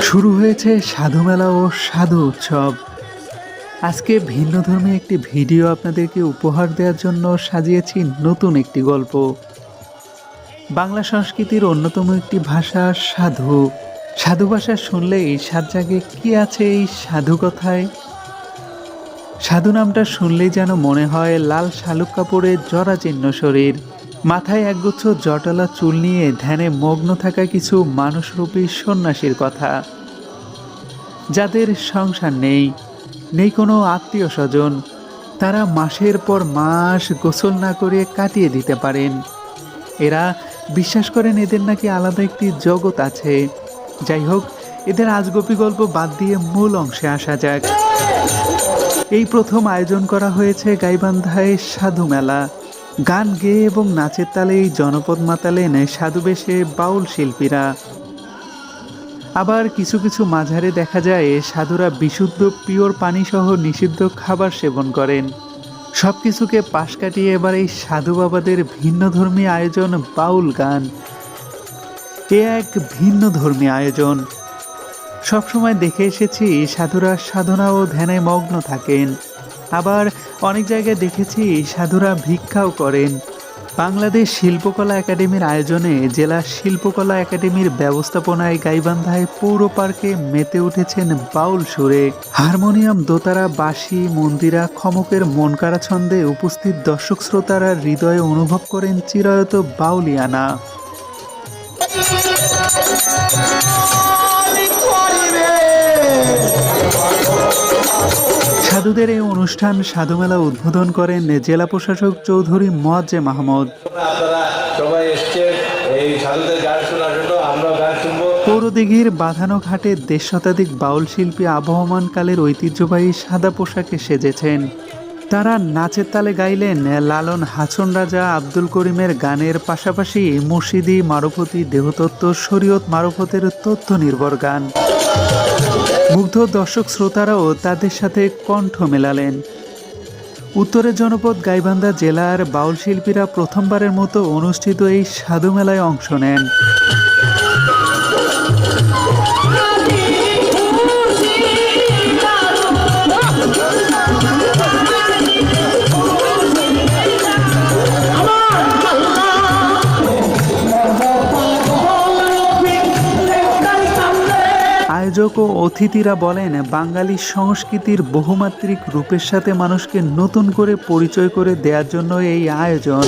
শুরু হয়েছে সাধু মেলা ও সাধু উৎসব। আজকে ভিন্নধর্মী একটি ভিডিও আপনাদেরকে উপহার দেওয়ার জন্য সাজিয়েছি নতুন একটি গল্প। বাংলা সংস্কৃতির অন্যতম একটি ভাষা সাধু। সাধু ভাষা শুনলেই সাত জাগে কি আছে এই সাধু কথায়। সাধু নামটা শুনলেই যেন মনে হয় লাল শালুক কাপড়ে জরাজীর্ণ শরীর, মাথায় একগুচ্ছ জটলা চুল নিয়ে ধ্যানে মগ্ন থাকা কিছু মানুষরূপী সন্ন্যাসীর কথা, যাদের সংসার নেই, নেই কোনো আত্মীয় স্বজন। তারা মাসের পর মাস গোসল না করে কাটিয়ে দিতে পারেন। এরা বিশ্বাস করেন এদের নাকি আলাদা একটি জগৎ আছে। যাই হোক, এদের আজগবি গল্প বাদ দিয়ে মূল অংশে আসা যাক। এই প্রথম আয়োজন করা হয়েছে গাইবান্ধায় সাধু মেলা। গান গেয়ে এবং নাচের তালে এই জনপদ মাতালেন সাধু বেশে বাউল শিল্পীরা। আবার কিছু কিছু মাঝারে দেখা যায় সাধুরা বিশুদ্ধ পিওর পানি সহ নিষিদ্ধ খাবার সেবন করেন। সব কিছুকে পাশ কাটিয়ে এবার এই সাধু বাবাদের ভিন্ন ধর্মী আয়োজন বাউল গান। এ এক ভিন্ন ধর্মী আয়োজন। সবসময় দেখে এসেছি সাধুরা সাধনা ও ধ্যানে মগ্ন থাকেন। আবার অনেক জায়গায় দেখেছি সাধুরা ভিক্ষাও করেন। বাংলাদেশ শিল্পকলা একাডেমির আয়োজনে জেলা শিল্পকলা একাডেমির ব্যবস্থাপনায় গাইবান্ধায় পৌর পার্কে মেতে উঠেছেন বাউল সুরে। হারমোনিয়াম, দোতারা, বাঁশি, মন্দিরা, খমকের মনকাড়া ছন্দে উপস্থিত দর্শক শ্রোতারা হৃদয়ে অনুভব করেন চিরায়ত বাউলিয়ানা। সাধুদের এই অনুষ্ঠান সাধু মেলা উদ্বোধন করেন জেলা প্রশাসক চৌধুরী মোয়াজ্জেম আহমদ। পৌরদিঘির বাঁধানো ঘাটে ১.৫ শতাধিক বাউল শিল্পী আবহমান কালের ঐতিহ্যবাহী সাদা পোশাকে সেজেছেন। তারা নাচের তালে গাইলেন লালন হাছন রাজা আব্দুল করিমের গানের পাশাপাশি মুর্শিদি, মারফতি, দেহতত্ত্ব, শরীয়ত মারফতের তথ্য নির্ভর গান। মুগ্ধ দর্শক শ্রোতারাও তাদের সাথে কণ্ঠ মেলালেন। উত্তরের জনপদ গাইবান্ধা জেলার বাউল শিল্পীরা প্রথমবারের মতো অনুষ্ঠিত এই সাধু মেলায় অংশ নেন। আয়োজক ও অতিথিরা বলেন, বাঙালি সংস্কৃতির বহুমাত্রিক রূপের সাথে মানুষকে নতুন করে পরিচয় করে দেওয়ার জন্য এই আয়োজন।